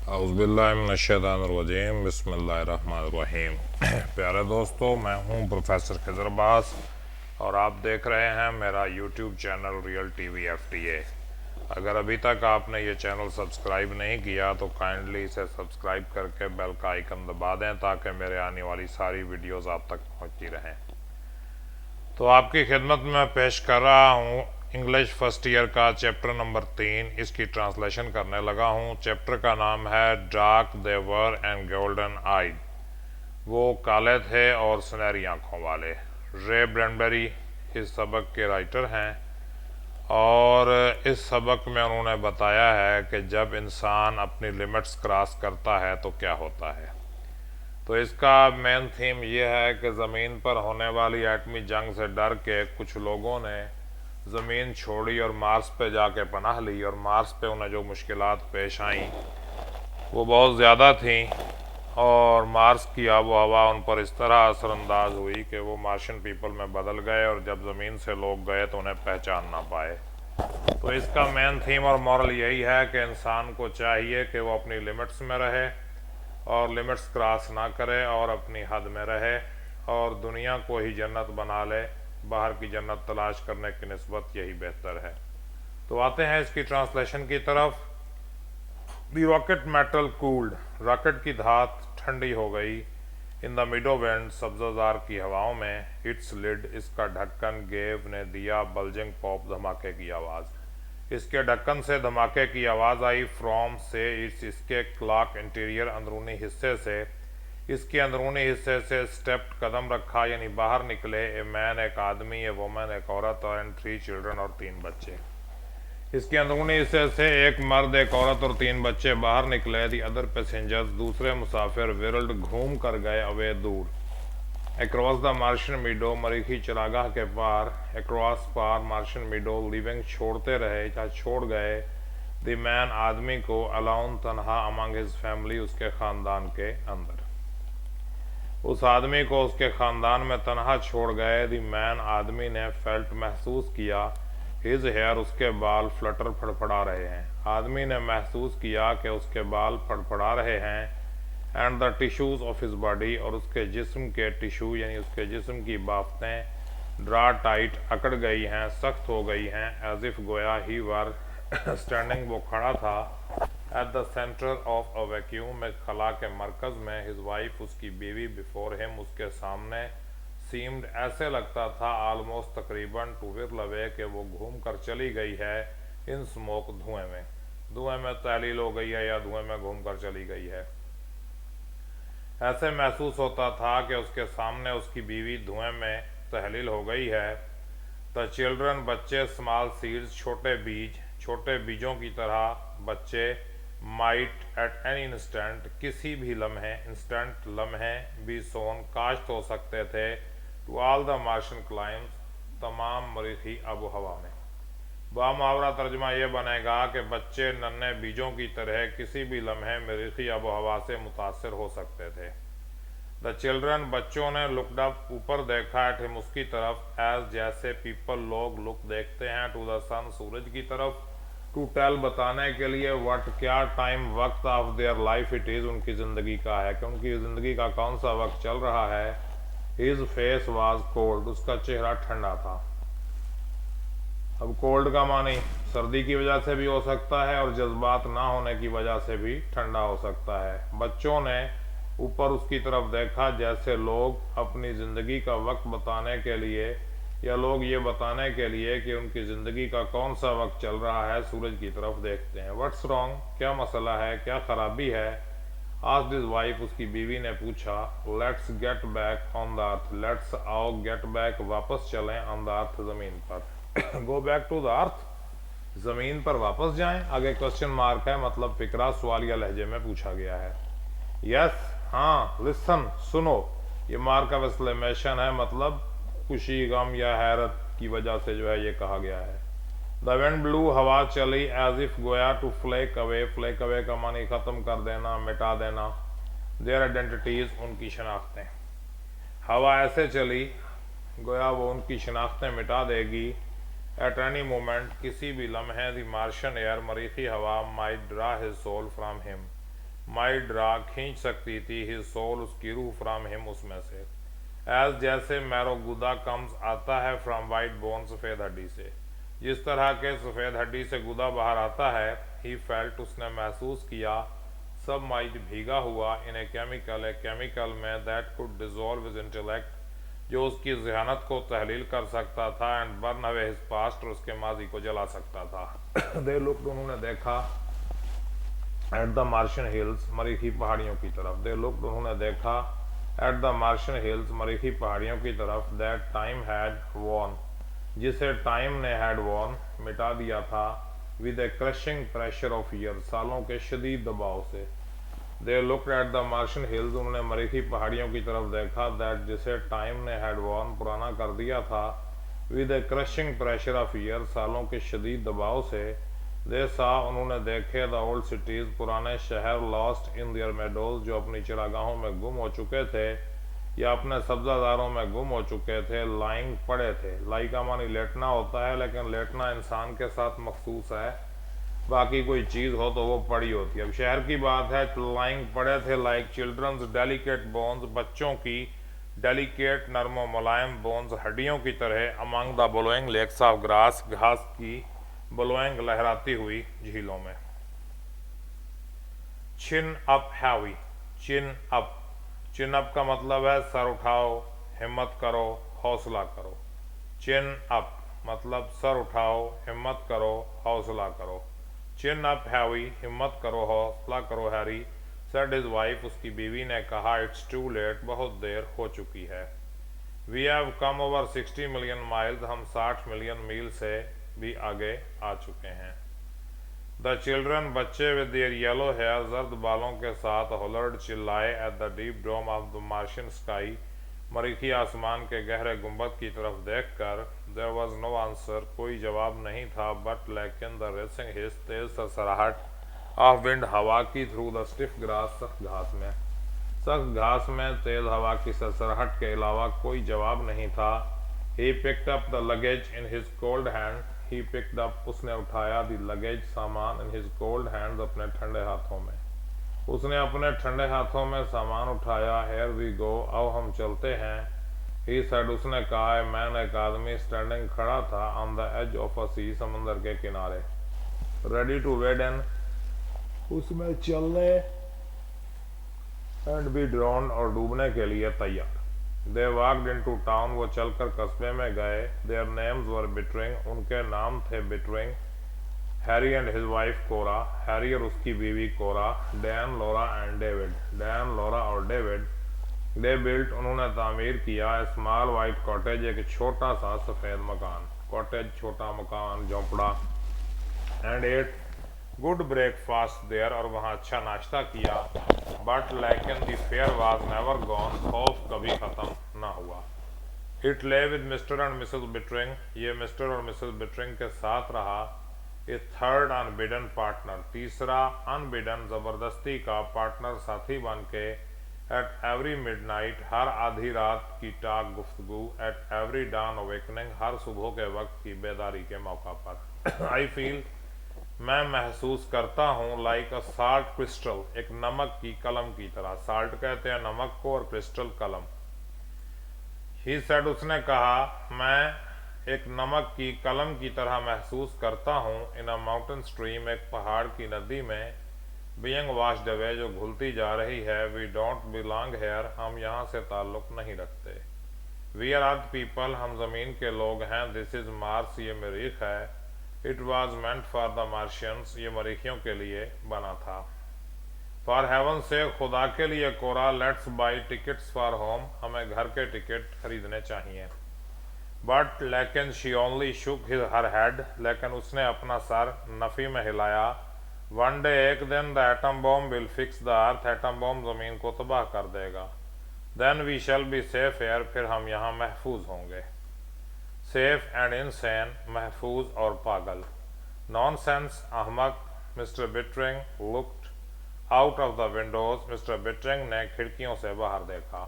औज़ुबिल्लाहिमिनश्शैतानिर्रजीम बिस्मिल्लाहिर्रहमानिर्रहीम। प्यारे दोस्तों, मैं हूं प्रोफेसर खिज़र अब्बास और आप देख रहे हैं मेरा YouTube channel real TV FTA। अगर अभी तक आपने ये चैनल सब्सक्राइब नहीं किया तो काइंडली इसे सब्सक्राइब करके बेल का आइकन दबा दें ताकि मेरे आने वाली सारी वीडियोज़ आप तक पहुँचती रहें। तो आपकी खिदमत में पेश कर रहा हूँ इंग्लिश फर्स्ट ईयर का चैप्टर नंबर 3। इसकी ट्रांसलेशन करने लगा हूँ। चैप्टर का नाम है dark they were and golden eyed. वो काले थे और सुनहरी आँखों वाले। रे ब्रैडबरी इस सबक के राइटर हैं और इस सबक में उन्होंने बताया है कि जब इंसान अपनी लिमिट्स क्रॉस करता है तो क्या होता है। तो इसका मेन थीम ये है कि ज़मीन पर होने वाली एटमी जंग से डर के कुछ लोगों ने ज़मीन छोड़ी और मार्स पे जाके पनाह ली, और मार्स पे उन्हें जो मुश्किलात पेश आईं वो बहुत ज़्यादा थी और मार्स की आबो हवा उन पर इस तरह असरअंदाज हुई कि वो मार्शियन पीपल में बदल गए और जब ज़मीन से लोग गए तो उन्हें पहचान ना पाए। तो इसका मेन थीम और मॉरल यही है कि इंसान को चाहिए कि वो अपनी लिमिट्स में रहे और लिमिट्स क्रॉस ना करे और अपनी हद में रहे और दुनिया को ही जन्नत बना ले। बाहर की जन्नत तलाश करने की निस्बत यही बेहतर है। तो आते हैं इसकी ट्रांसलेशन की तरफ। The rocket metal cooled, rocket की धात ठंडी हो गई। इन द मिडो विंड, सब्ज़ार की हवाओं में। इट्स लिड, इसका ढक्कन। गेव ने दिया। बल्जिंग पॉप, धमाके की आवाज़। इसके ढक्कन से धमाके की आवाज़ आई। फ्रॉम से, इट्स, इसके। क्लॉक, इंटीरियर, अंदरूनी हिस्से से। इसके अंदरूनी हिस्से से। स्टेप्ड, कदम रखा यानी बाहर निकले। ए मैन, एक आदमी। ए वुमन, एक औरत। एंड 3 चिल्ड्रन, और 3 बच्चे। इसके अंदरूनी हिस्से से एक मर्द, एक औरत और 3 बच्चे बाहर निकले। दी अदर पैसेंजर्स, दूसरे मुसाफिर। विरल्ड, घूम कर गए। अवे, दूर। अक्रॉस द मार्शियन मीडो, मरीखी चरागाह के पार। अक्रॉस, पार। मार्शियन मीडो, लिविंग, छोड़ते रहे या छोड़ गए। द मैन, आदमी को। अलाउन, तनहा। अमंग हिज फैमिली, उसके ख़ानदान के अंदर। उस आदमी को उसके ख़ानदान में तनहा छोड़ गए। द मैन, आदमी ने। फेल्ट, महसूस किया। हिज हेयर, उसके बाल। फ्लटर, फड़फड़ा रहे हैं। आदमी ने महसूस किया कि उसके बाल फड़फड़ा रहे हैं। And the tissues of his body, और उसके जिस्म के टिश्यू यानी उसके जिस्म की बाफ्तें। ड्रा टाइट, अकड़ गई हैं, सख्त हो गई हैं। एज इफ, गोया ही वर स्टैंडिंग, वो खड़ा था। At the centre of a vacuum, एक खला के मरकज़ में। हिज वाइफ, उसकी बीवी। बिफोर हिम, उसके सामने। सीम्ड, ऐसे लगता था। आलमोस्ट, तकरीबन। टू विरल अवे, कि वो घूम कर चली गई है। इन स्मोक, धुएं में। धुएं में तहलील हो गई है या धुएं में घूम कर चली गई है। ऐसे महसूस होता था कि उसके सामने उसकी बीवी धुएं में तहलील हो गई है। द चिल्ड्रन, बच्चे। स्मॉल सीड्स, छोटे बीज। छोटे बीजों की तरह बच्चे। माइट, एट एनी इंस्टेंट, किसी भी लम्हे। इंस्टेंट, लम्हे। बी सोन, काश्त हो सकते थे। To all the Martian climes, तमाम मरीखी आबो हवा में। बामुहावरा तर्जमा यह बनेगा कि बच्चे नन्हे बीजों की तरह किसी भी लम्हे मरीखी आबो हवा से मुतासर हो सकते थे। द चिल्ड्रन, बच्चों ने। लुकड अप, ऊपर देखा। एट हिम, उसकी तरफ। एज, जैसे। पीपल, लोग। लुक, देखते हैं। टू द सन, सूरज की तरफ। टू टेल, बताने के लिए। व्हाट, क्या। टाइम, वक्त। Of their life, it is, उनकी ज़िंदगी का है कि उनकी ज़िंदगी का कौन सा वक्त चल रहा है। हिज फेस वाज कोल्ड, उसका चेहरा ठंडा था। अब कोल्ड का मानी सर्दी की वजह से भी हो सकता है और जज्बात ना होने की वजह से भी ठंडा हो सकता है। बच्चों ने ऊपर उसकी तरफ देखा, जैसे लोग अपनी ज़िंदगी का वक्त बताने के लिए या लोग ये बताने के लिए कि उनकी ज़िंदगी का कौन सा वक्त चल रहा है सूरज की तरफ देखते हैं। व्हाट्स रॉन्ग, क्या मसला है, क्या खराबी है। आस्क्ड हिज वाइफ, उसकी बीवी ने पूछा। Let's get back on the earth, let's, आओ। गेट बैक, वापस चलें। ऑन द अर्थ, ज़मीन पर। Go back to the earth, ज़मीन पर वापस जाएं। आगे क्वेश्चन मार्क है, मतलब फिक्रा सवालिया लहजे में पूछा गया है। यस, हाँ। लिसन, सुनो। ये मार्क ऑफ एक्सक्लेमेशन है, मतलब खुशी, गम या हैरत की वजह से जो है ये कहा गया है। द विंड ब्लू, हवा चली। एज इफ, गोया। To flake away, flake away का मानी ख़त्म कर देना, मिटा देना। देयर आइडेंटिटीज, उनकी शनाख्तें। हवा ऐसे चली गोया वो उनकी शनाख्तें मिटा देगी। एट एनी मोमेंट, किसी भी लम्हे। द मार्शियन एयर, मरीखी हवा। Might draw his soul from him, my draw खींच सकती थी हिज सोल उसकी रूह फ्रॉम हिम उसमें से। एज जैसे मैरो गुदा कम्स आता है फ्रॉम वाइट बोन सफ़ेद हड्डी से, जिस तरह के सफ़ेद हड्डी से गुदा बाहर आता है। ही फेल्ट उसने महसूस किया, सब माइट भीगा हुआ इन ए केमिकल में that could dissolve his intellect, जो उसकी जहानत को तहलील कर सकता था and burn away his past, और उसके माजी को जला सकता था। दे लुक्ड उन्होंने देखा एट द मार्शियन हिल्स मरीखी पहाड़ियों की तरफ। दे लुक्ड उन्होंने देखा एट द मार्शियन हिल्स मरीखी पहाड़ियों की तरफ। दैट टाइम हैड वॉन, जिसे टाइम ने हैड वॉन मिटा दिया था, with A crushing pressure of year, सालों के शदीद दबाव से। They looked at the Martian hills, उन्होंने मरीखी पहाड़ियों की तरफ देखा। दैट जिसे टाइम ने हैड वॉन पुराना कर दिया था, with A crushing pressure of year, सालों के शदीद दबाव से। दे सा, उन्होंने देखे द ओल्ड सिटीज़, पुराने शहर, लॉस्ट इन दियर मेडोज, जो अपनी चरागाहों में गुम हो चुके थे या अपने सब्जादारों में गुम हो चुके थे, लाइंग पड़े थे। लाई का मानी लेटना होता है, लेकिन लेटना इंसान के साथ मखसूस है, बाकी कोई चीज़ हो तो वो पड़ी होती है। अब शहर की बात है, लाइंग पड़े थे लाइक चिल्ड्रंस डेलिकेट बोन्स, बच्चों की डेलिकेट नरम मुलायम बोन्स हड्डियों की तरह, among the blowing lakes of grass, घास की ब्लोइंग लहराती हुई झीलों में। Chin up heavy, chin up, chin up का मतलब है सर उठाओ, हिम्मत करो, हौसला करो। चिन अप मतलब सर उठाओ, हिम्मत करो, हौसला करो। चिन अप हैवी, हिम्मत करो, हौसला करो हैरी, सेड हिज वाइफ, उसकी बीवी ने कहा। इट्स टू लेट, बहुत देर हो चुकी है। We have come over 60 million miles, हम 60 मिलियन मील से भी आगे आ चुके हैं। द चिल्ड्रन, बच्चे विद देयर येलो हेयर, जर्द बालों के साथ, होलर्ड, चिल्लाए at the deep dome of the Martian sky, मरीखी आसमान के गहरे गुंबद की तरफ देखकर। देयर वाज नो आंसर, कोई जवाब नहीं था, बट लेकिन द रेसिंग हिस, तेज सरसराहट ऑफ विंड, हवा की, थ्रू द स्टिफ ग्रास, सख्त घास में, सख्त घास में तेज हवा की सरसराहट के अलावा कोई जवाब नहीं था। He picked up the luggage in his cold hand, he picked up, उसने उठाया, द लगेज, सामान, इन हिज कोल्ड हैंड्स, अपने ठंडे हाथों में, उसने अपने ठंडे हाथों में सामान उठाया। हेयर वी गो, अब हम चलते हैं। ही सेड, उसने कहा। मैन, एक आदमी, स्टैंडिंग, खड़ा था, on the edge of a sea, समंदर के किनारे, रेडी टू वेड इन, उसमें चलने, एंड बी ड्रोन, और डूबने के लिए तैयार। दे वॉक्ड इनटू टाउन, वो चलकर कस्बे में गए। देयर नेम्स वर बिटरिंग, उनके नाम थे Bittering. Harry and his wife Cora, Harry और उसकी बीवी Cora. Dan, Laura and David, Dan, Laura और डेविड। दे बिल्ट, उन्होंने तामीर किया। स्मॉल वाइट कॉटेज, एक छोटा सा सफ़ेद मकान, कॉटेज छोटा मकान, झोंपड़ा। And ate good breakfast there, और वहाँ अच्छा नाश्ता किया। बट लेकिन the fear was never gone, खौफ कभी ख़त्म ना हुआ। It lay with Mr and Mrs Bittering, ये मिस्टर और मिसेस बिटरिंग के साथ रहा। ए थर्ड अनबिडन पार्टनर, तीसरा अनबिडन, ज़बरदस्ती का पार्टनर, साथी बन के। एट एवरी मिडनाइट, हर आधी रात की टाक गुफ्तगू। एट एवरी डॉन अवेकनिंग, हर सुबह के वक्त की बेदारी के मौका पर। आई फील, मैं महसूस करता हूँ, लाइक अ साल्ट क्रिस्टल, एक नमक की कलम की तरह। साल्ट कहते हैं नमक को, और क्रिस्टल कलम। ही सेड, उसने कहा, मैं एक नमक की कलम की तरह महसूस करता हूँ। इन अ माउंटेन स्ट्रीम, एक पहाड़ की नदी में। बीइंग वॉश्ड अवे, जो घुलती जा रही है। वी डोंट बिलोंग हेयर, हम यहाँ से ताल्लुक़ नहीं रखते। वी आर अर्थ पीपल, हम ज़मीन के लोग हैं। दिस इज़ मार्स, ये मरीख है। It was meant for the Martians, ये मरीखियों के लिए बना था। फॉर हेवन से, खुदा के लिए Cora. Let's buy tickets for home, हमें घर के टिकट खरीदने चाहिए। बट लेकिन she only shook her head, लेकिन उसने अपना सर नफ़ी में हिलाया। वन डे, एक दिन, the atom bomb will fix the earth, atom bomb ज़मीन को तबाह कर देगा। Then we shall be safe here, फिर हम यहाँ महफूज होंगे। सेफ एंड इनसेन, महफूज और पागल। नॉनसेंस, अहमक। Mr Bittering looked out of the windows, Mr Bittering ने खिड़कियों से बाहर देखा।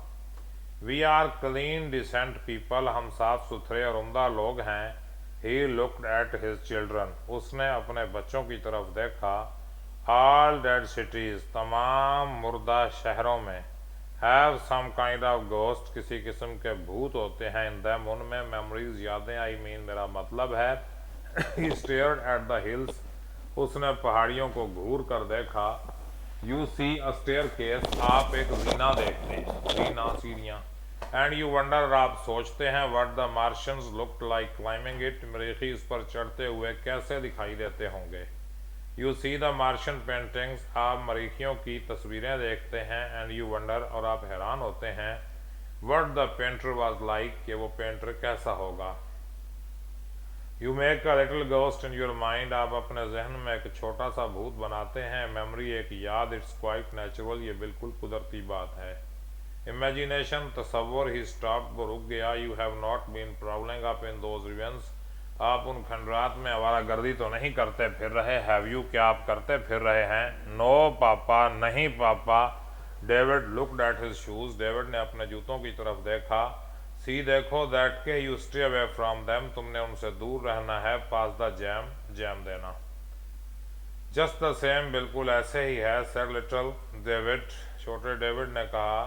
We are clean decent people, हम साफ सुथरे और उम्दा लोग हैं। He looked at his children, उसने अपने बच्चों की तरफ देखा। ऑल डेड सिटीज, तमाम मुर्दा शहरों में, have some kind of ghost, किसी किस्म के भूत होते हैं, इन दैम, उनमें, मेमोरीज, यादें, आई मीन मेरा मतलब है। ही स्टेयर्ड एट द हिल्स, उसने पहाड़ियों को घूर कर देखा। यू सी अ स्टेयरकेस, आप एक जीना देखते हैं, जीना सीढ़ियाँ। एंड यू वंडर, और आप सोचते हैं, what the Martians looked like climbing it, मरीखी इस पर चढ़ते हुए कैसे दिखाई देते होंगे। You see the Martian paintings, आप मरीखियों की तस्वीरें देखते हैं। एंड यू वंडर, और आप हैरान होते हैं, what the painter was like, कि वो पेंटर कैसा होगा। You make a little ghost in your mind, आप अपने जहन में एक छोटा सा भूत बनाते हैं। मेमोरी, एक याद, इट्स क्वाइट नेचुरल, ये बिल्कुल कुदरती बात है। इमेजिनेशन, तसव्वुर, ही स्टॉप्ड, वो रुक गया। You have not been prowling up in those ravines, आप उन खंडरात में आवारागर्दी तो नहीं करते फिर रहे। हैव यू, क्या आप करते फिर रहे हैं। नो पापा, नहीं पापा। David looked at his shoes, David ने अपने जूतों की तरफ देखा। सी, देखो, दैट के, you stay away from them, तुमने उनसे दूर रहना है। पास द जैम, जैम देना। जस्ट द सेम, बिल्कुल ऐसे ही है। सेड लिटिल डेविड, छोटे डेविड ने कहा।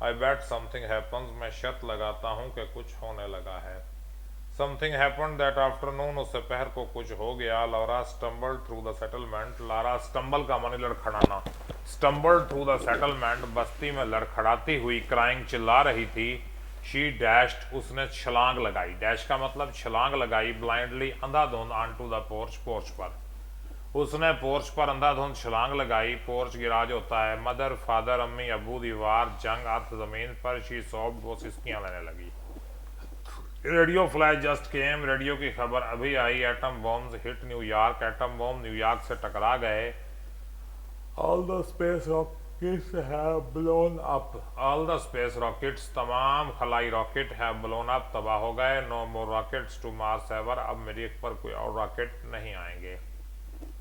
आई बेट समथिंग हैपन्स, मैं शर्त लगाता हूँ कि कुछ होने लगा है। समथिंग हैपन्ड दैट आफ्टरनून, उस दोपहर को कुछ हो गया। Laura stumbled through the settlement, Laura stumbled का मानी लड़खड़ाना, स्टम्बल्ड थ्रू द सेटलमेंट, बस्ती में लड़खड़ाती हुई, क्राइंग, चिल्ला रही थी। शी डैश्ड, उसने छलांग लगाई, डैश का मतलब छलांग लगाई। ब्लाइंडली, अंधाधुंध, on to the porch, porch पर, उसने पोर्च पर अंधाधुंध छलांग लगाई। पोर्च गिराज होता है। मदर, फादर, अम्मी, अबू, दीवार, जंग, अर्थ, जमीन पर। शी सॉफ्ट, वो सिसकियां लेने लगी। Radio flash just came, radio की खबर अभी आई। Atom bombs hit New York, atom bomb New York से टकरा गए। All the space rockets have blown up, all the space rockets, तमाम खलाई रॉकेट हैव ब्लोन अप, तबाह हो गए। No more rockets to Mars ever, अब मरीख पर कोई और रॉकेट नहीं आएंगे।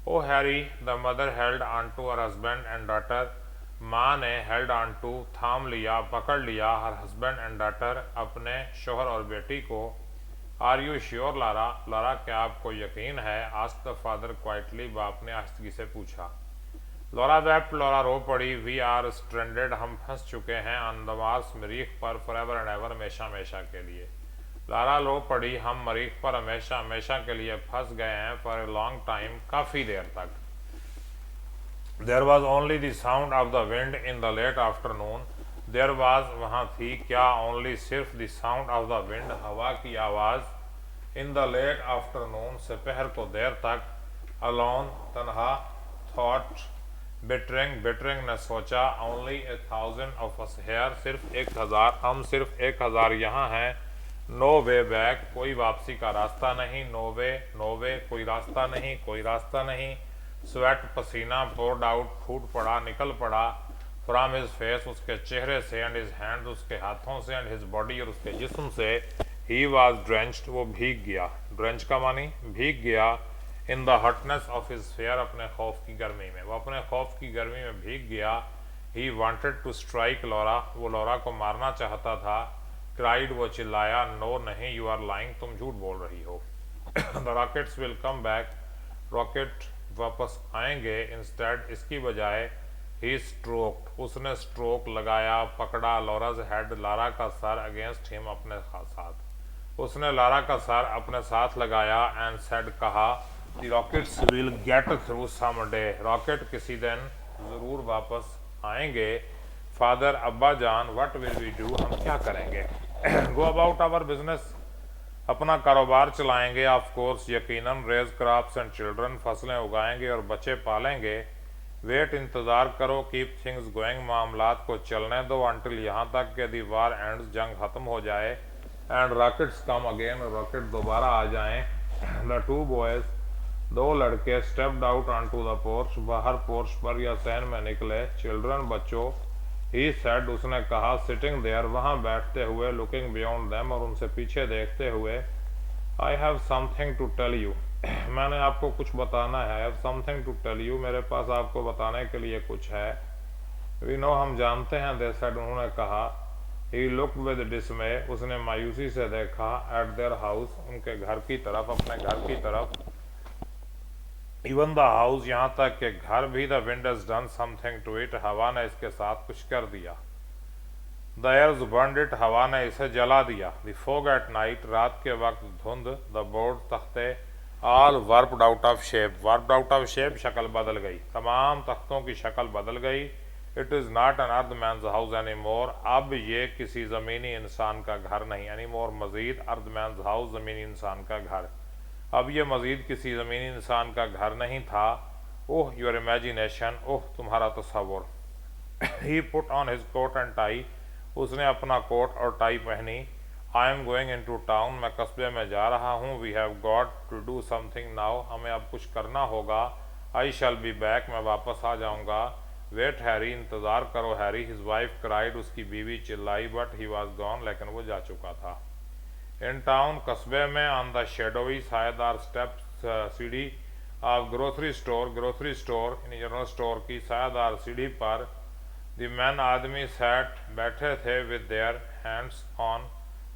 Oh Harry, the mother held on to her husband and daughter, माँ ने हेल्ड ऑन टू, थाम लिया, पकड़ लिया, हर हस्बैंड एंड डॉटर, अपने शोहर और बेटी को। Are you sure Lara, Lara क्या आपको यकीन है। आस्क्ड द फादर क्वाइटली, बाप ने आहिस्तगी से पूछा। लॉरा वेप्ट, लॉरा रो पड़ी। वी आर स्ट्रेंडेड, हम फंस चुके हैं। ऑन द मार्स, मरीख पर। फॉरएवर एंड एवर, हमेशा हमेशा के लिए। लारा रो पड़ी, हम मरीख पर हमेशा हमेशा के लिए फंस गए हैं। फॉर ए लॉन्ग टाइम, काफ़ी देर तक। There was only the sound of the wind in the late afternoon, there was, वहाँ थी, क्या, ओनली, सिर्फ, the sound of the wind, हवा की आवाज़। इन द लेट आफ्टरनून, दोपहर को देर तक। अलोन, तनहा। थॉट, बिटरिंग, बिटरिंग ने सोचा। ओनली 1000 ऑफ अस हेयर, सिर्फ 1000, हम सिर्फ 1000 यहाँ हैं। नो वे बैक, कोई वापसी का रास्ता नहीं। नो वे, नो वे, कोई रास्ता नहीं, कोई रास्ता नहीं। स्वेट, पसीना। पोर्ड आउट, फूट पड़ा, निकल पड़ा। फ्रॉम हिज फेस, उसके चेहरे से। एंड हिज हैंड, उसके हाथों से। एंड हिज बॉडी, और उसके जिस्म से। ही वॉज ड्रेंच्ड, वो भीग गया। ड्रेंच का मानी भीग गया। In the hotness of his fair, अपने खौफ की गर्मी में, वो अपने खौफ की गर्मी में भीग गया। He wanted to strike Laura, वो लॉरा को मारना चाहता था। क्राइड, वो चिल्लाया। नो नहीं, यू आर लाइंग, तुम झूठ बोल रही हो। The rockets will come back, rocket वापस आएंगे। इंस्टेड, इसकी बजाय। ही स्ट्रोक्ड, उसने स्ट्रोक लगाया, पकड़ा। लॉराज हेड, लारा का सर। अगेंस्ट हिम, अपने साथ, उसने लारा का सर अपने साथ लगाया। एंड सेड, कहा। The rockets will get through some day, rocket किसी दिन ज़रूर वापस आएंगे। फादर, अब्बा जान, व्हाट विल वी डू, हम क्या करेंगे। गो अबाउट आवर बिजनेस, अपना कारोबार चलाएंगे। ऑफ कोर्स, यकीनन। रेज क्रॉप्स एंड चिल्ड्रन, फसलें उगाएंगे और बच्चे पालेंगे। वेट, इंतज़ार करो। कीप थिंग्स गोइंग, मामलात को चलने दो। अंटिल, यहाँ तक कि दी वार एंड्स, जंग ख़त्म हो जाए। And rockets come again, rocket दोबारा आ जाएं। द टू बॉयज़, दो लड़के। Stepped out on to the porch, बाहर पोर्च पर या सहन में निकले। चिल्ड्रन, बच्चों। ही सेड, उसने कहा। सिटिंग देयर, वहाँ बैठते हुए। लुकिंग बियॉन्ड देम, और उनसे पीछे देखते हुए। I have something to tell you, मैंने आपको कुछ बताना है। I have something to tell you, मेरे पास आपको बताने के लिए कुछ है। वी नो, हम जानते हैं। दे सेड, उन्होंने कहा। ही लुक्ड विद डिसमे, उसने मायूसी से देखा। एट देयर हाउस, उनके घर की तरफ, अपने घर की तरफ। इवन द हाउस, यहाँ तक कि घर भी, the wind has done something to it, हवा ने इसके साथ कुछ कर दिया। द एयर्स बर्नड इट, हवा ने इसे जला दिया। द फॉग एट नाइट, रात के वक्त धुंध। द बोर्ड, तख्ते। All warped out of shape, warped out of shape शक्ल बदल गई, तमाम तख्तों की शक्ल बदल गई। It is not an earth man's house any more, अब ये किसी ज़मीनी इंसान का घर नहीं। एनी मोर मज़ीद, अर्थ मैंस हाउस ज़मीनी इंसान का घर, अब ये मज़ीद किसी ज़मीनी इंसान का घर नहीं था। ओह योर इमेजिनेशन, ओह तुम्हारा तस्वुर। He put on his coat and tie, उसने अपना कोट और टाई पहनी। I am going into town, मैं कस्बे में जा रहा हूँ। We have got to do something now, हमें अब कुछ करना होगा। आई शैल बी बैक, मैं वापस आ जाऊँगा। वेट हैरी, इंतज़ार करो हैरी। हिज वाइफ क्राइड, उसकी बीवी चिल्लाई। बट ही वॉज गॉन, लेकिन वो जा चुका था। इन टाउन, कस्बे में। ऑन द शेडोवी सायेदार स्टेप्स, सीढ़ी of grocery store, grocery store general store की सायेदार सीढ़ी पर। द मैन, आदमी, सैट, बैठे थे। With their hands on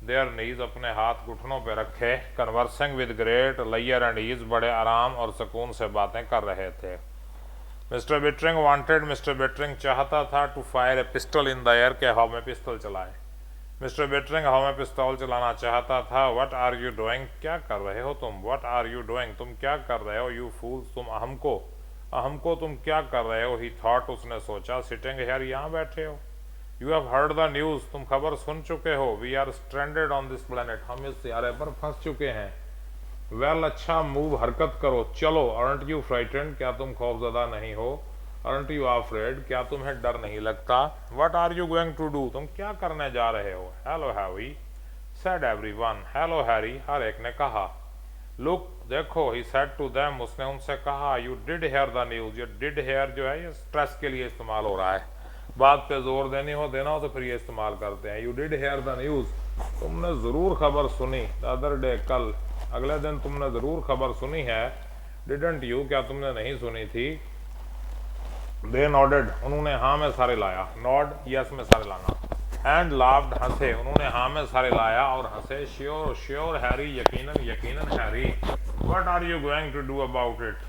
their knees, अपने हाथ घुटनों पर रखे। कन्वर्सिंग विद ग्रेट लेयर एंड ईज, बड़े आराम और सुकून से बातें कर रहे थे। Mr Bittering wanted, Mr Bittering चाहता था। To fire a pistol in the air, के हवा में पिस्तौल चलाए। मिस्टर बिटरिंग हवा में पिस्तौल चलाना चाहता था। व्हाट आर यू डूइंग, क्या कर रहे हो तुम। व्हाट आर यू डूइंग, तुम क्या कर रहे हो। यू फूल्स, तुम अहम को तुम क्या कर रहे हो। ही थॉट, उसने सोचा। सिटिंग हेयर, यहाँ बैठे हो। You have heard the news, तुम खबर सुन चुके हो। We are stranded on this planet, हम इस सियारे पर फंस चुके हैं। वेल, अच्छा, मूव, हरकत करो, चलो। अर्नट यू फ्राइटेंड, क्या तुम खौफजदा नहीं हो। अर्नट यू आफ्रेड, क्या तुम्हें डर नहीं लगता। What are you going to do, तुम क्या करने जा रहे हो। Hello heavy, said everyone, hello Harry, हर एक ने कहा। लुक, देखो, ही सेड टू देम, उसने उनसे कहा। You did hear the news, ये डिड हेयर जो है ये स्ट्रेस के लिए इस्तेमाल हो रहा है, बात पे जोर देना हो तो फिर ये इस्तेमाल करते हैं। You did hear the news, तुमने ज़रूर खबर सुनी। द अदर डे, कल, अगले दिन तुमने ज़रूर खबर सुनी है। डिडंट यू, क्या तुमने नहीं सुनी थी। दे नॉडेड, उन्होंने हाँ में सारे लाया। नॉड, यस में सारे लाना। एंड लाफ्ड, हंसे, उन्होंने हाँ में सारे लाया और हंसे। श्योर, श्योर हैरी, यकीनन, यकीनन Harry. What are you going to do about it,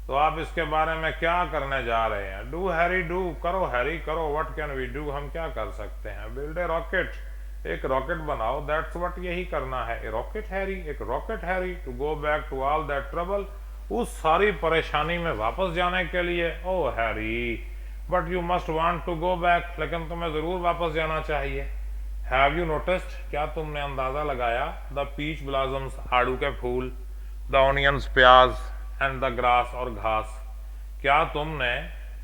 तो आप इसके बारे में क्या करने जा रहे हैं। डू हैरी, डू, करो हैरी, करो। व्हाट कैन वी डू, हम क्या कर सकते हैं। बिल्ड ए रॉकेट, एक रॉकेट बनाओ। दैट्स व्हाट, यही करना है। ए रॉकेट हैरी, एक rocket Harry. To go back to all that trouble, उस सारी परेशानी में वापस जाने के लिए। Oh Harry, but you must want to go back, लेकिन तुम्हें ज़रूर वापस जाना चाहिए। हैव यू नोटिस्ड, क्या तुमने अंदाज़ा लगाया। द पीच ब्लॉसम्स, आड़ू के फूल। द ऑनियंस, प्याज। एंड द ग्रास, और घास। क्या तुमने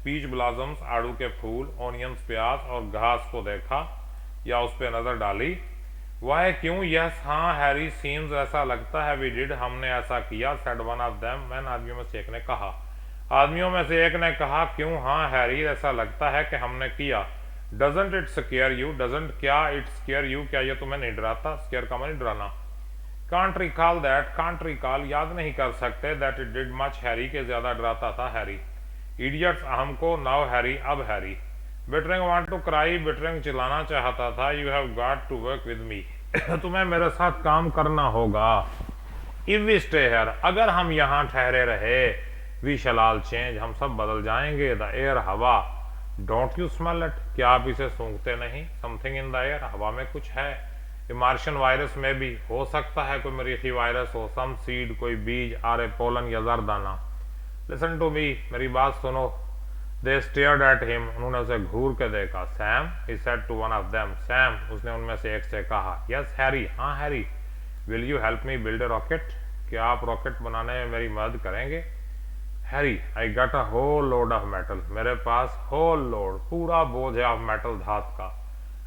पीच ब्लॉसम्स, आड़ू के फूल, ऑनियंस, प्याज और घास को देखा या उस पर नज़र डाली। वह, क्यों। यस, हाँ हैरी। सीम्स, ऐसा लगता है। वी डिड, हमने ऐसा किया। Said one of them, man, आदमियों में से एक ने कहा। आदमियों में से एक ने कहा, क्यों। हाँ हैरी, ऐसा लगता है कि हमने किया। Doesn't it scare you, doesn't, क्या, इट स्केयर यू, क्या ये तुम्हें नहीं डराता। स्केयर का माने डराना। Can't recall that, can't recall, याद नहीं कर सकते। That it did much, Harry, के ज्यादा डराता था हैरी। इडियट्स, हमको। नाउ हैरी, अब Harry. Bittering want to cry, Bittering चिल्लाना चाहता था। You have got to work with me, तुम्हें मेरे साथ काम करना होगा। इफ वी स्टे हेयर, अगर हम यहाँ ठहरे रहे। वी शैल ऑल चेंज, हम सब बदल जाएंगे। द एयर, हवा। डोंट यू स्मेल इट, क्या आप इसे सूंघते नहीं। समथिंग इन द एयर, हवा में कुछ है। मार्शियन वायरस में भी हो सकता है कोई मरीखी वायरस हो। सम सीड, कोई बीज। आरे, पोलन या जरदाना। लिसन टू मी, मेरी बात सुनो। दे स्टेयर्ड एट हिम, उन्होंने उसे घूर के देखा। Sam, he said to one of them, Sam, उसने उनमें से एक से कहा। यस हैरी, हाँ Harry. Will you help me build a rocket, क्या आप रॉकेट बनाने में मेरी मदद करेंगे। Harry, I got a whole load of metal, मेरे पास होल लोड, पूरा बोझ है ऑफ मेटल, धात का।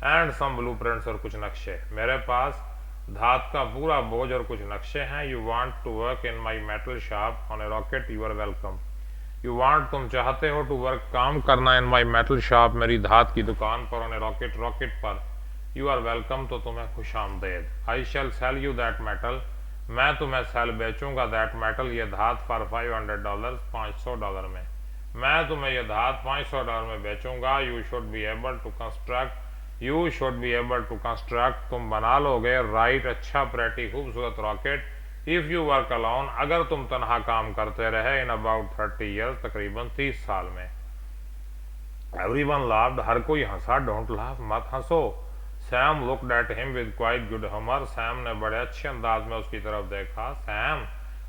एंड सम ब्लूप्रिंट्स, और कुछ नक्शे, मेरे पास धात का पूरा बोझ और कुछ नक्शे हैं। You want to work in my metal shop on a rocket, you are welcome. You want, तुम चाहते हो, टू वर्क, काम करना, इन माय मेटल शॉप, मेरी धात की दुकान पर, ऑन ए रॉकेट, रॉकेट पर। यू आर वेलकम, तो तुम्हें खुश आमदेद। आई शैल सेल यू दैट मेटल, मैं तुम्हें सेल बेचूंगा। दैट मेटल, ये धात, फॉर $500, $500 में। मैं तुम्हें यह धात $500 में बेचूंगा। You should be able to construct, you should be able to construct, तुम बना लोगे। राइट, अच्छा, प्रेटी, खूबसूरत rocket. If you work alone, अगर तुम तनहा काम करते रहे, इन अबाउट 30 ईयर्स, तकरीबन 30 साल में। एवरीवन लाफ्ड, हर कोई हंसा। डोंट लाफ, मत हंसो। Sam looked at him with quite good humour, Sam ने बड़े अच्छे अंदाज में उसकी तरफ देखा। Sam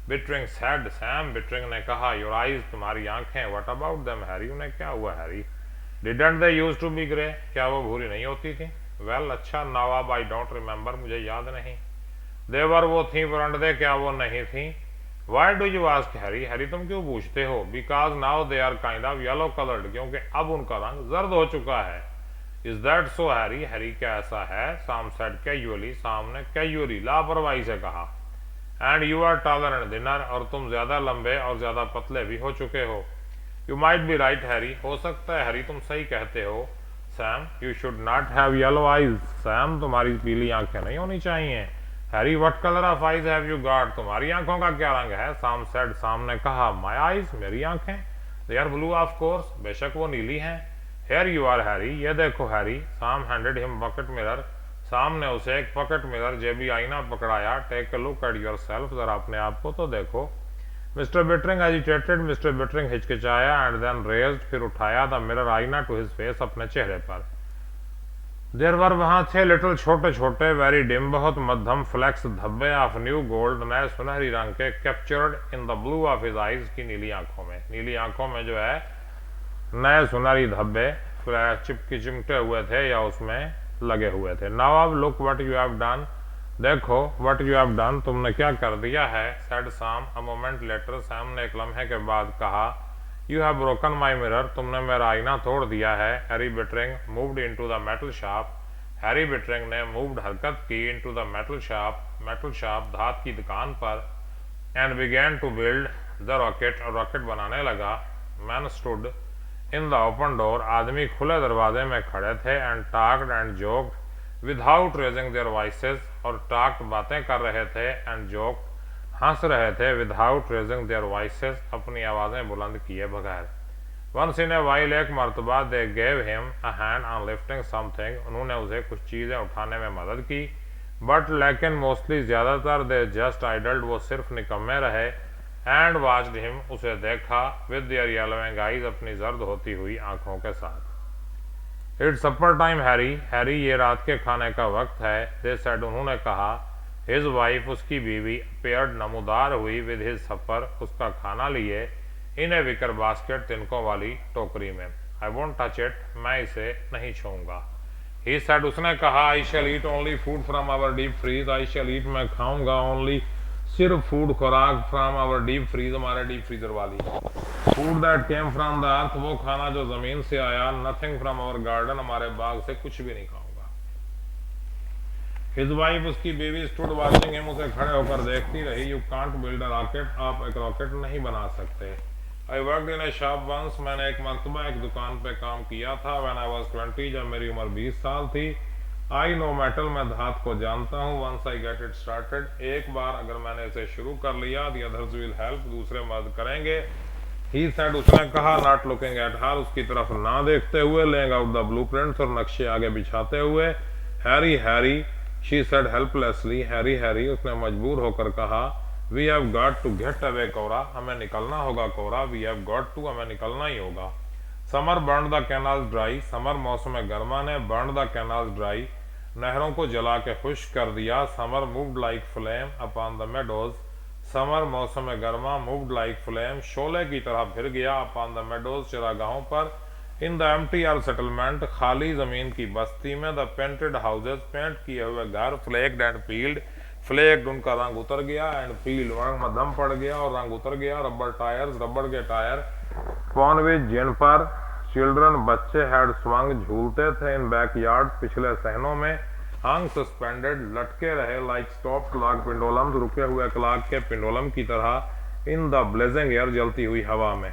bettering said, Sam bettering ने कहा, योर आइज, तुम्हारी आंखें। व्हाट अबाउट देम हैरी, उन्हें क्या हुआ Harry? Didn't they use to be grey, क्या वो भूरी नहीं होती थी? वेल अच्छा, नवाब आई डोंट रिमेंबर, मुझे याद नहीं। देवर, वो थी। वरंट दे, क्या वो नहीं थी? Why do you ask Harry, Harry तुम क्यों पूछते हो? Because now they are kind of yellow coloured, क्योंकि अब उनका रंग जर्द हो चुका है। Is that so Harry, Harry क्या ऐसा है? साम सेड कैजुअली, साम ने कैजुअली लापरवाही से कहा। And you are taller and thinner, और तुम ज्यादा लंबे और ज्यादा पतले भी हो चुके हो। You might be right Harry, हो सकता है हैरी तुम सही कहते हो। Sam, you should not have yellow eyes, Sam तुम्हारी पीली आंखें नहीं होनी चाहिए। Harry, what colour of eyes have you got, तुम्हारी आंखों का क्या रंग है? साम सेड, साम ने कहा, माय आइज, मेरी आंखें। They are blue of course, बेशक वो नीली हैं। हेयर यू आर हैरी, ये देखो हैरी। साम हैंडेड हिम बकेट मिरर, साम ने उसे एक पॉकेट मिरर जेबी आईना पकड़ाया। टेक ए लुक एट योर सेल्फ, जरा अपने आप को तो देखो। Mister Bittering agitated, mister Bittering हिचकिचाया। एंड देन रेज्ड, फिर उठाया द मिरर आईना टू हिज फेस, अपने चेहरे पर। देर वर, वहां थे, लिटिल छोटे छोटे, वेरी डिम, बहुत मध्यम, फ्लैक्स धब्बे ऑफ न्यू गोल्ड, नए सुनहरी रंग के, captured in the blue of his eyes, की नीली आंखों में। नीली आंखों में जो है नए सुनहरी धब्बे चिमटे हुए थे या उसमें लगे हुए थे। नाउ अब look what you have done, देखो व्हाट यू हैव डन, तुमने क्या कर दिया है। सेड साम अ मोमेंट लेटर, सैम ने एक लम्हे के बाद कहा। You have broken my mirror, तुमने मेरा आईना तोड़ दिया है। Harry Bittering moved into the metal shop, Harry Bittering ने मूव्ड हरकत की इनटू द मेटल शॉप धात की दुकान पर। And began to build the rocket, और रॉकेट बनाने लगा। Men stood in the open door, आदमी खुले दरवाजे में खड़े थे। And talked and joked without raising their voices, और टॉक्ड बातें कर रहे थे। एंड जोक्ड हंस रहे थे। विदाउट रेजिंग देयर वॉइसेस, अपनी आवाजें बुलंद किए बगैर। वंस इन ए वाइल, एक मरतबा, they gave him a hand on lifting something, उन्होंने उसे कुछ चीजें उठाने में मदद की। बट लेकिन मोस्टली, ज्यादातर, दे जस्ट आइडल्ड, वो सिर्फ निकम्मे रहे। एंड वॉच्ड हिम, उसे देखा। विद देयर येलोइंग आइज, अपनी जर्द होती हुई आंखों के साथ। It's supper time Harry, Harry ये रात के खाने का वक्त है। दे सेड, उन्होंने कहा। हिज वाइफ, उसकी बीवी, अपेयर्ड, नमूदार हुई। विद हिज सपर, उसका खाना लिए। इन ए विकर बास्केट, तिनकों वाली टोकरी में। आई वोंट टच इट, मैं इसे नहीं छूऊंगा। ही सेड, उसने कहा। I shall eat only food from our deep freeze, I shall eat, मैं खाऊंगा। ओनली, सिर्फ फूड, खुराक, फ्रॉम आवर डीप फ्रीज, हमारे डीप फ्रीजर वाली। Food that came from the earth, वो खाना जो जमीन से आया। नथिंग फ्रॉम आवर गार्डन, हमारे बाग से कुछ भी नहीं खाऊंगा। हिज वाइफ, उसकी बीवी, स्टूड वाचिंग हिम, उसे खड़े होकर देखती रही। You can't build a rocket, आप एक रॉकेट नहीं बना सकते। I worked in a shop once, मैंने एक मरतबा एक दुकान पे काम किया था। व्हेन आई वाज 20, जब मेरी उम्र 20 साल थी। आई नो मेटल, मैं धात को जानता हूँ। Once I get it started, एक बार अगर मैंने इसे शुरू कर लिया, द अदर्स विल हेल्प, दूसरे मदद करेंगे। ही सेड, उसने कहा। नॉट लुकिंग एट हर, उसकी तरफ ना देखते हुए। लेइंग आउट द ब्लूप्रिंट्स, और नक्शे आगे बिछाते हुए। Harry, Harry, she said helplessly, Harry, Harry, उसने मजबूर होकर कहा। We have got to get away Cora, हमें निकलना होगा Cora. We have got to, हमें निकलना ही होगा। Summer burn the canals dry, summer मौसम गर्मा ने बर्न द कैनाल्स ड्राई, नहरों को जला के खुश्क कर दिया। Summer moved like flame upon the meadows, summer मौसम गर्मा, मूव्ड लाइक फ्लेम, शोले की तरह फिर गया। अपॉन द मेडोज, चरागाहों पर। In the empty are settlement, खाली जमीन की बस्ती में। द पेंटेड हाउसेज, पेंट किए हुए घर। फ्लेक्ड एंड पील्ड, फ्लेक्ड, उनका रंग उतर गया। एंड पील्ड, रंग मध्यम पड़ गया और रंग उतर गया। रबर टायर्स, रबड़ के टायर। पॉन विच, जिन पर। चिल्ड्रन, बच्चे। हैड स्वंग, झूलते थे। इन बैकयार्ड, पिछले सहनों में। हंग सस्पेंडेड, लटके रहे। लाइक स्टॉप क्लॉक पेंडुलम्स, रुके हुए क्लॉक के पेंडुलम की तरह। इन द ब्लेजिंग एयर, जलती हुई हवा में।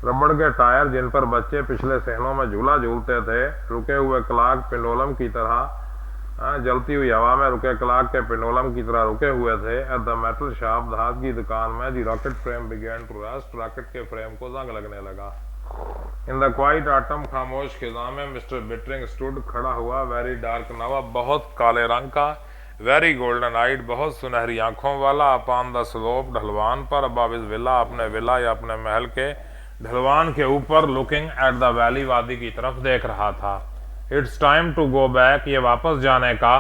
रबड़ के टायर, जिन पर बच्चे पिछले सहनों में झूला झूलते थे। रुके हुए क्लॉक पेंडुलम की तरह, जलती हुई हवा में रुके क्लॉक के पेंडुलम की तरह रुके हुए थे। एट द मेटल शॉप, धात की दुकान में। The rocket frame began to rust, rocket के फ्रेम को जंग लगने लगा। इन द क्वाइट ऑटम, खामोश खिज़ां में। मिस्टर बिटरिंग स्टूड, खड़ा हुआ। वेरी डार्क नवा, बहुत काले रंग का। वेरी गोल्डन आइड, बहुत सुनहरी आंखों वाला, अपॉन द स्लोप, ढलवान पर, अबव हिज विला, अपने विला या अपने महल के ढलवान के ऊपर, लुकिंग एट द वैली, वादी की तरफ देख रहा था। It's time to go back, ये वापस जाने का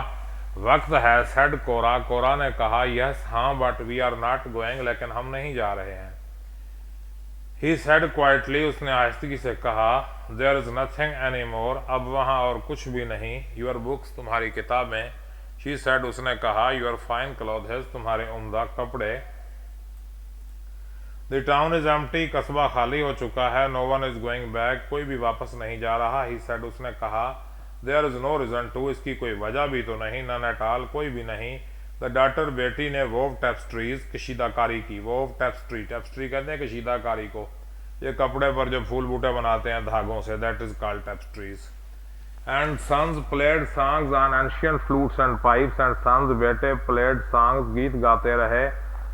वक्त है, सेड कोरा, कोरा ने कहा, यस हाँ, but we are not going, लेकिन हम नहीं जा रहे हैं। ही सेड क्वाइटली, उसने आहिस्तगी से कहा, there is nothing any more, अब वहाँ और कुछ भी नहीं, यूर बुक्स, तुम्हारी किताबें, शी सेड, उसने कहा, यूर फाइन क्लोथेस, तुम्हारे उम्दा कपड़े, द टाउन इज एम्प्टी, कस्बा खाली हो चुका है, no one is going back, कोई भी वापस नहीं जा रहा। ही सेड, उसने कहा, there is no reason to, इसकी कोई वजह भी तो नहीं, नन एट ऑल, कोई भी नहीं। द डॉटर, बेटी ने, वोव टेप्स्ट्रीज, कशीदाकारी की, वोव टेप्स्ट्री, टेप्स्ट्री कहते हैं कशीदाकारी को, ये कपड़े पर जो फूल बूटे बनाते हैं धागों से, that is called tapestries. And sons played songs on ancient flutes and pipes, and sons, बेटे, प्लेड सॉन्ग्स, गीत गाते रहे,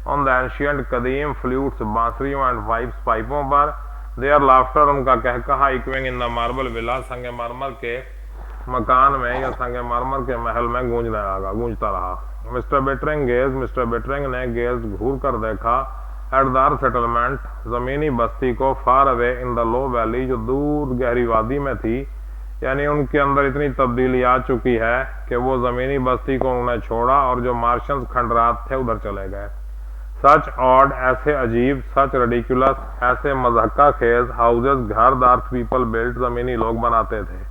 ऑन द एंशियंट, कदीम, फ्लूट्स, बांसुरियों, एंड पाइप्स, पाइपों पर, देयर लाफ्टर, उनका कहकहा, echoing in the marble villa, संगे मरमर के मकान में या संगे मरमर के महल में गूंजता रहा। Mister bettering gauge, mister bettering ने गेज घूर कर देखा, एट द सेटलमेंट, जमीनी बस्ती को, far away in the low valley, जो दूर गहरी वादी में थी, यानी उनके अंदर इतनी तब्दीली आ चुकी है कि वो जमीनी बस्ती को उन्होंने छोड़ा और जो मार्शंस खंडरात थे उधर चले गए। सच ऑड, ऐसे अजीब, सच रेडिकुलस, ऐसे मजहका खेज, हाउसेस, घर, द अर्थ पीपल बिल्ट, जमीनी लोग बनाते थे,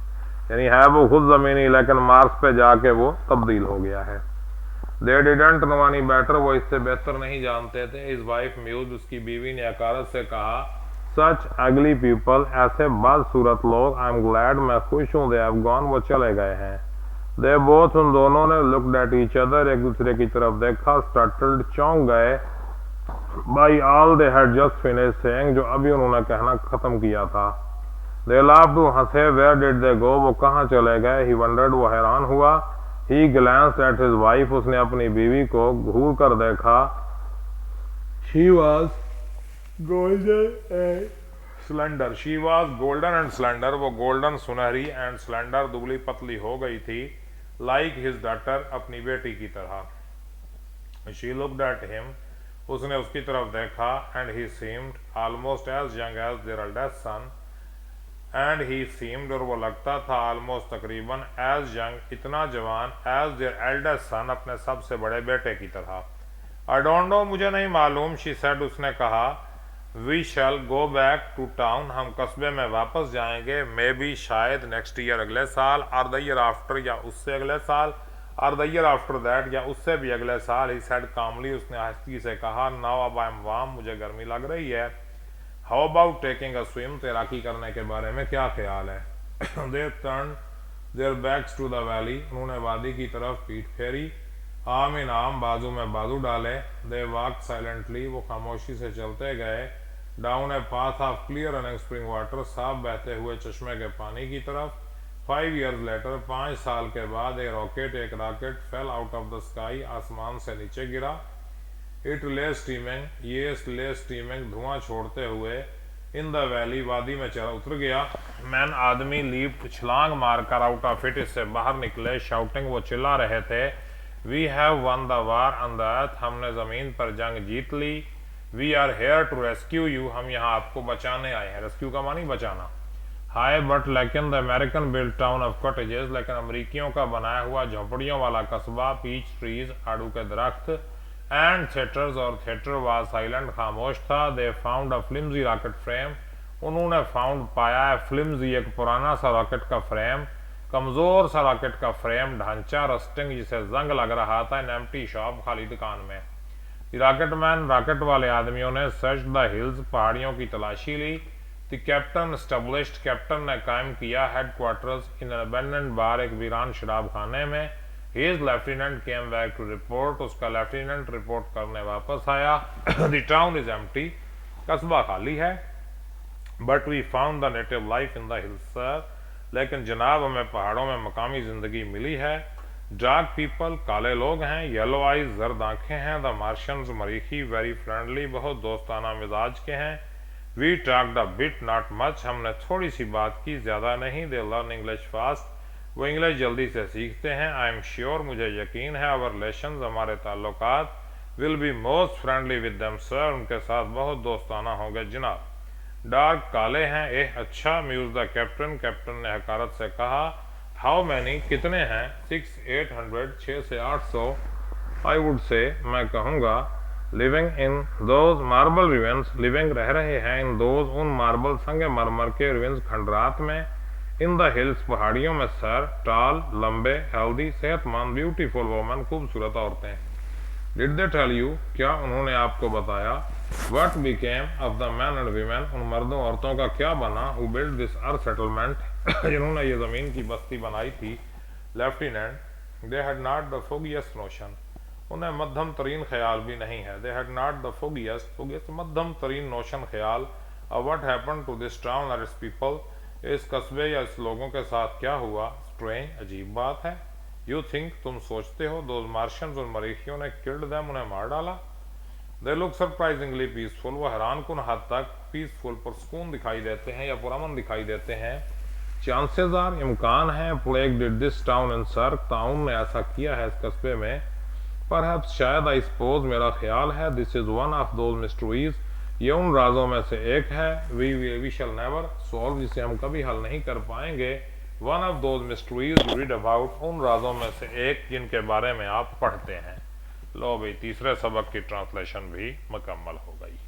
यानी है वो खुद जमीनी लेकिन मार्स पे जाके वो तब्दील हो गया है। They didn't know any better, वो इससे बेहतर नहीं जानते थे। हिज वाइफ म्यूज, उसकी बीवी ने अकारत से कहा, सच अगली पीपल, ऐसे बदसूरत लोग, आई एम ग्लैड, मैं खुश हूँ, दे हैव गॉन, वो चले गए हैं। दे बोथ, उन दोनों ने, लुक्ड एट ईच अदर, एक दूसरे की तरफ देखा, स्टार्टल्ड, चौंक गए, by all they had just finish saying, जो अभी उन्होंने कहना खत्म किया था। दे लाफ्ड, वो हंसे, वेयर डिड दे गो, वो कहाँ चले गए, ही वंडर्ड, वो हैरान हुआ, ही ग्लैंस्ड एट हिज वाइफ, उसने अपनी बीवी को घूर कर देखा, she was golden and slender, she was golden and slender, वो गोल्डन, सुनहरी, एंड स्लेंडर, दुबली पतली हो गई थी, लाइक हिज डॉटर, अपनी बेटी की तरह। शी लुक्ड एट हिम, उसने उसकी तरफ देखा, and he seemed almost as young as their eldest son, and he seemed, और वो लगता था, ऑलमोस्ट, तकरीबन, एज यंग, इतना जवान, एज देयर एल्डेस्ट सन, अपने सबसे बड़े बेटे की तरह। आई डोंट नो, मुझे नहीं मालूम, शी सेड, उसने कहा, we shall go back to town, हम कस्बे में वापस जाएंगे, मे बी, शायद, नेक्स्ट ईयर, अगले साल, और द ईयर आफ्टर, या उससे अगले साल, और द ईयर आफ्टर दैट, या उससे भी अगले साल। ही सेड कामली, उसने आहिस्ती से कहा, नाउ अब आई एम वार्म, मुझे गर्मी लग रही है। How about taking a swim, तैराकी करने के बारे में क्या ख्याल है। They turn their backs to the valley, उन्होंने वादी की तरफ पीठ फेरी, आम इन आम, बाजू में बाजू डाले। दे वॉक साइलेंटली, वो खामोशी से चलते गए, down a path of clear running spring water, साफ बहते हुए चश्मे के पानी की तरफ। 5 years लेटर, 5 साल के बाद, एक rocket fail out of the sky, आसमान से नीचे गिरा। इट ले स्टीमिंग, ये ले स्टीमिंग, धुआं छोड़ते हुए, इन द वैली, वादी में चला उतर गया। मैन, आदमी, लीप, छलांग मारकर, आउट ऑफ इट, इससे बाहर निकले। शाउटिंग, वो चिल्ला रहे थे, we have won the war on the earth, हमने जमीन पर जंग जीत ली। We are here to rescue you, हम यहाँ आपको बचाने आए हैं। रेस्क्यू का मानी बचाना। हाय, बट लेकिन the American built town of cottages, लेकिन अमरीकियों का बनाया हुआ झोपड़ियों वाला कस्बा, पीच ट्रीज, आड़ू के दरख्त, एंड थिएटर्स, और थिएटर वाज साइलेंट, खामोश था। They found a flimsy rocket frame, उन्होंने फाउंड, पाया है, फ्लिम्जी, एक पुराना सा रॉकेट का फ्रेम, कमजोर सा रॉकेट का फ्रेम, ढांचा, रस्टिंग, जिसे जंग लग रहा था, इन एम्प्टी शॉप, खाली दुकान में। रॉकेटमैन, रॉकेट वाले आदमियों ने, सर्च द हिल्स, पहाड़ियों की तलाशी ली। द कैप्टन स्टेब्लिश्ड, कैप्टन ने कायम किया, headquarters in an abandoned bar, एक वीरान शराब खाने में। His lieutenant came back to report, उसका लेफ्टिनेंट रिपोर्ट करने वापस आया। द टाउन इज एम्प्टी, कस्बा खाली है। But we found the native life in the hills sir, लेकिन जनाब हमें पहाड़ों में मकामी जिंदगी मिली है। डार्क पीपल, काले लोग हैं। येलो आइज, जर्द आंखें हैं। द मार्शंस, मरीखी, वेरी फ्रेंडली, बहुत दोस्ताना मिजाज के हैं। We talked a bit not much, हमने थोड़ी सी बात की, ज्यादा नहीं। दे लर्न इंग्लिश फास्ट, वो इंग्लिश जल्दी से सीखते हैं। आई एम श्योर, मुझे यकीन है, आवर रिलेशन, हमारे ताल्लुकात, will be most friendly with them sir, उनके साथ बहुत दोस्ताना होंगे जनाब। डार्क, काले हैं। एह अच्छा, म्यूज द कैप्टन, कैप्टन ने हकारत से कहा। हाउ मैनी, कितने हैं? 600 6 से 800। आई वुड से, मैं कहूँगा, living in those marble ravines, living रह रहे हैं, इन दोज उन मार्बल संगे मरमर के रिवेंस खंडरात में, इन द हिल्स पहाड़ियों में सर, टाल लंबे, हेल्दी सेहतमंद, ब्यूटीफुल वोमन खूबसूरत औरतें। डिड दे टेल यू, क्या उन्होंने आपको बताया? What became of the men and women, उन मर्दों औरतों का क्या बना? Who build this earth settlement, जिन्होंने ये ज़मीन की बस्ती बनाई थी? Lieutenant, they had not the foggiest notion, उन्हें मध्यम तरीन ख्याल भी नहीं है। They had not the foggiest मध्यम तरीन नोशन ख्याल। What happen to this town or its people, इस कस्बे या इस लोगों के साथ क्या हुआ? स्ट्रेंज, अजीब बात है। यू थिंक, तुम सोचते हो, दोज मार्शियंस, उन मरीखियों ने किल्ड देम, उन्हें मार डाला। दे लुक सरप्राइजिंगली पीसफुल, वो हैरान कुन हद तक पीसफुल, पुरसकून दिखाई देते हैं या पुरअमन दिखाई देते हैं। चांसेस आर, इम्कान है, plague did this town in sir, ताउन ने ऐसा किया है इस कस्बे में। परहैप्स, शायद, आई सपोज, मेरा ख्याल है, this is one of those mysteries, ये उन राजों में से एक है। वी शैल नेवर सॉल्व, जिसे हम कभी हल नहीं कर पाएंगे। One of those mysteries you read about, उन राजों में से एक जिनके बारे में आप पढ़ते हैं। लो भाई, तीसरे सबक की ट्रांसलेशन भी मुकम्मल हो गई।